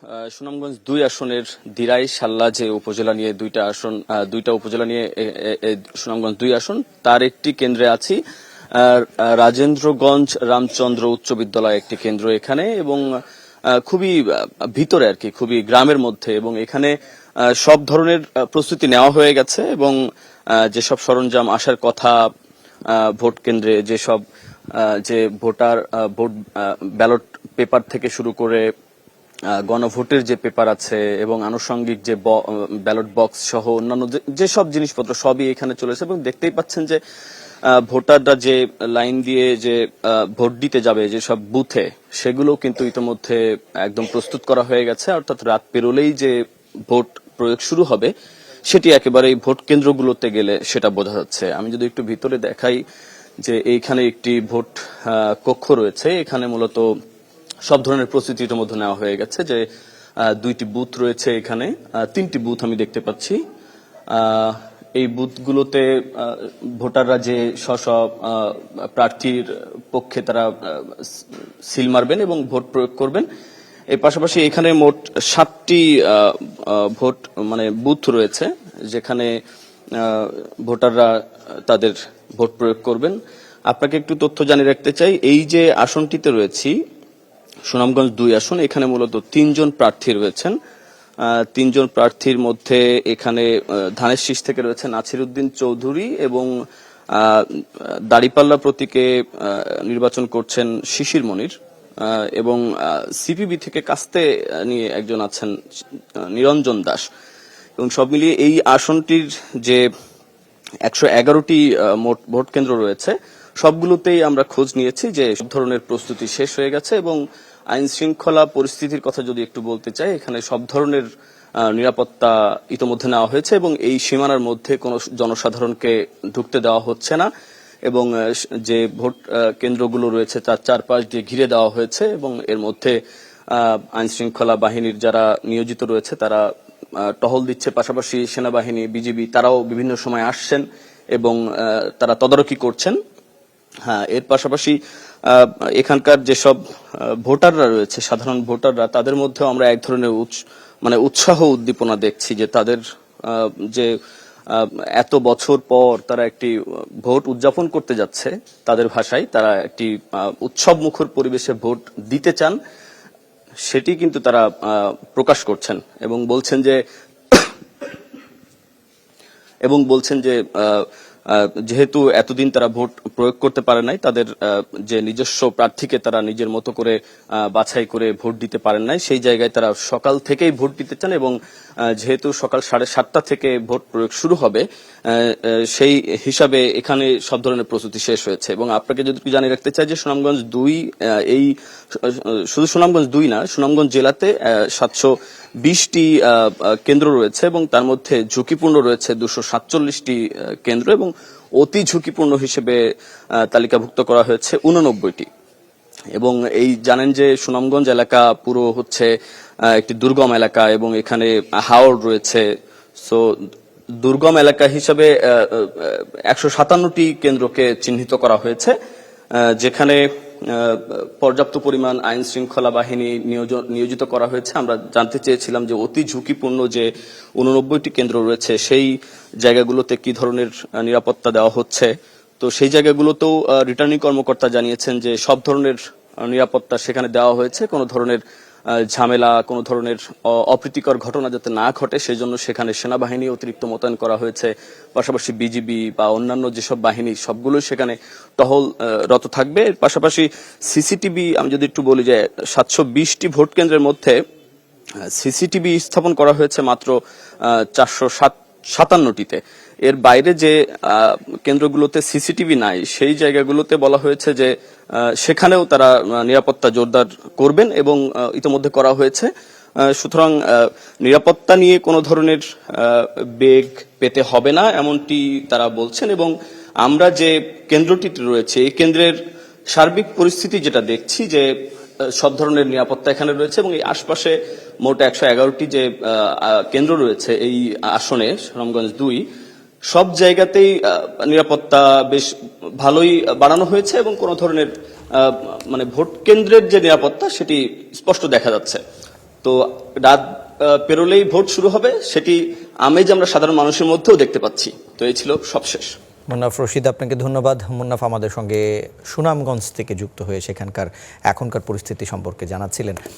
সুনামগঞ্জ ২ আসনের দিরাই সাল্লা যে উপজেলা নিয়ে দুইটা উপজেলা নিয়ে সুনামগঞ্জ ২ আসন, তার একটি কেন্দ্রে আছি। রাজেন্দ্রগঞ্জ রামচন্দ্র উচ্চ বিদ্যালয় একটি কেন্দ্র এখানে, এবং খুবই ভিতরে আর কি, খুবই গ্রামের মধ্যে, এবং এখানে সব ধরনের প্রস্তুতি নেওয়া হয়ে গেছে, এবং যেসব সরঞ্জাম আসার কথা ভোট কেন্দ্রে, যেসব যে ভোট ব্যালট পেপার থেকে শুরু করে গণভোটের যে পেপার আছে এবং আনুষঙ্গিক যে ব্যালট বক্স সহ অন্যান্য যেসব জিনিসপত্র সবই এখানে চলেছে। এবং দেখতেই পাচ্ছেন যে ভোটাররা যে লাইন দিয়ে যে ভোট দিতে যাবে যেসব বুথে, সেগুলো কিন্তু ইতিমধ্যে একদম প্রস্তুত করা হয়ে গেছে। অর্থাৎ রাত পেরোলেই যে ভোট প্রয়োগ শুরু হবে সেটি একেবারে ভোট কেন্দ্রগুলোতে গেলে সেটা বোঝা যাচ্ছে। আমি যদি একটু ভিতরে দেখাই, যে এইখানে একটি ভোট কক্ষ রয়েছে। এখানে মূলত সব ধরনের প্রস্তুতি ইতিমধ্যে নেওয়া হয়ে গেছে। যে 2টি বুথ রয়েছে এখানে, 3টি বুথ আমি দেখতে পাচ্ছি। এই বুথগুলোতে ভোটাররা যে স্ব প্রার্থীর পক্ষে তারা সিল মারবেন এবং ভোট প্রয়োগ করবেন। এর পাশাপাশি এখানে মোট 7টি ভোট বুথ রয়েছে, যেখানে ভোটাররা তাদের ভোট প্রয়োগ করবেন। আপনাকে একটু তথ্য জানিয়ে রাখতে চাই, এই যে আসনটিতে রয়েছি সুনামগঞ্জ 2 আসন, এখানে মূলত 3 জন প্রার্থী রয়েছেন। 3 জন প্রার্থীর মধ্যে এখানে ধানের শীষ থেকে রয়েছে নাছির উদ্দিন চৌধুরী, এবং দাড়িপাল্লা প্রতীকে নির্বাচন করছেন শিশির মনির, এবং সিপিবি থেকে কাস্তে নিয়ে একজন আছেন নিরঞ্জন দাস। এবং সব মিলিয়ে এই আসনটির যে 111টি মোট ভোট কেন্দ্র রয়েছে, সবগুলোতেই আমরা খোঁজ নিয়েছি যে সব ধরনের প্রস্তুতি শেষ হয়ে গেছে। এবং আইন শৃঙ্খলা পরিস্থিতির কথা যদি একটু বলতে চাই, এখানে সব ধরনের নিরাপত্তা ইতোমধ্যে নেওয়া হয়েছে, এবং এই সীমানার মধ্যে কোনো জনসাধারণকে ঢুকতে দেওয়া হচ্ছে না। এবং যে ভোট কেন্দ্রগুলো রয়েছে তার চারপাশ দিয়ে ঘিরে দেওয়া হয়েছে, এবং এর মধ্যে আইন শৃঙ্খলা বাহিনীর যারা নিয়োজিত রয়েছে তারা টহল দিচ্ছে। পাশাপাশি সেনাবাহিনী, বিজিবি তারাও বিভিন্ন সময় আসছেন এবং তারা তদারকি করছেন। হ্যাঁ, এর পাশাপাশি এখানকার যেসব ভোটাররা রয়েছে, সাধারণ ভোটাররা, তাদের মধ্যেও আমরা এক ধরনের উৎসাহ উদ্দীপনা দেখছি, যে তাদের যে এত বছর পর তারা একটি ভোট উদযাপন করতে যাচ্ছে, তাদের ভাষায় তারা একটি উৎসব মুখর পরিবেশে ভোট দিতে চান, সেটি কিন্তু তারা প্রকাশ করছেন। এবং বলছেন যে যেহেতু এতদিন তারা ভোট প্রয়োগ করতে পারে নাই, তাদের যে নিজস্ব প্রার্থীকে তারা নিজের মতো করে বাছাই করে ভোট দিতে পারেন নাই, সেই জায়গায় তারা সকাল থেকেই ভোট দিতে চান। এবং যেহেতু সকাল 7:30 থেকে ভোট প্রয়োগ শুরু হবে, সেই হিসাবে এখানে সব ধরনের প্রস্তুতি শেষ হয়েছে। এবং আপনাকে যদি জানিয়ে রাখতে চাই যে সুনামগঞ্জ 2, এই শুধু সুনামগঞ্জ 2 না, সুনামগঞ্জ জেলাতে 720টি কেন্দ্র রয়েছে, এবং তার মধ্যে ঝুঁকিপূর্ণ রয়েছে 247টি কেন্দ্র, এবং অতি ঝুঁকিপূর্ণ হিসেবে তালিকাভুক্ত করা হয়েছে 89টি। এবং এই জানেন যে সুনামগঞ্জ এলাকা পুরো হচ্ছে একটি দুর্গম এলাকা, এবং এখানে হাওর রয়েছে। সো দুর্গম এলাকা হিসাবে 157টি কেন্দ্রকে চিহ্নিত করা হয়েছে, যেখানে পর্যাপ্ত পরিমাণ আইন শৃঙ্খলা বাহিনী নিয়োজিত করা হয়েছে। আমরা জানতে চেয়েছিলাম যে অতি ঝুঁকিপূর্ণ যে 89টি কেন্দ্র রয়েছে, সেই জায়গাগুলোতে কি ধরনের নিরাপত্তা দেওয়া হচ্ছে। তো সেই জায়গাগুলোতেও রিটার্নিং কর্মকর্তা জানিয়েছেন যে সব ধরনের নিরাপত্তা সেখানে দেওয়া হয়েছে। কোনো ধরনের ঝামেলা, কোনো ধরনের অপ্রীতিকর ঘটনা যাতে না ঘটে, সেজন্য সেখানে সেনাবাহিনী অতিরিক্ত মোতায়েন করা হয়েছে। পাশাপাশি বিজিবি বা অন্যান্য যেসব বাহিনী, সবগুলোই সেখানে টহলরত থাকবে। এর পাশাপাশি সিসিটিভি, আমি যদি একটু বলি যে 720টি ভোট কেন্দ্রের মধ্যে সিসিটিভি স্থাপন করা হয়েছে মাত্র 457টিতে। এর বাইরে যে কেন্দ্রগুলোতে সিসিটিভি নাই, সেই জায়গাগুলোতে বলা হয়েছে যে সেখানেও তারা নিরাপত্তা জোরদার করবেন, এবং ইতোমধ্যে করা হয়েছে। সুতরাং নিরাপত্তা নিয়ে কোনো ধরনের বেগ পেতে হবে না, এমনটি তারা বলছেন। এবং আমরা যে কেন্দ্রটিতে রয়েছে, এই কেন্দ্রের সার্বিক পরিস্থিতি যেটা দেখছি, যে সব ধরনের নিরাপত্তা এখানে রয়েছে, এবং এই আশপাশে মোট 111টি যে কেন্দ্র রয়েছে এই আসনে সুনামগঞ্জ 2, সব জায়গাতেই নিরাপত্তা বেশ ভালোই বাড়ানো হয়েছে, এবং কোনো ধরনের ভোট কেন্দ্রের যে নিরাপত্তা সেটি স্পষ্ট দেখা যাচ্ছে। তো রাত পেরোলেই ভোট শুরু হবে, সেটি আমেজ আমরা সাধারণ মানুষের মধ্যেও দেখতে পাচ্ছি। তো এই ছিল সবশেষ। মুন্নাফ রশিদ, আপনাকে ধন্যবাদ। মুন্নাফ আমাদের সঙ্গে সুনামগঞ্জ থেকে যুক্ত হয়ে সেখানকার এখনকার পরিস্থিতি সম্পর্কে জানাচ্ছিলেন।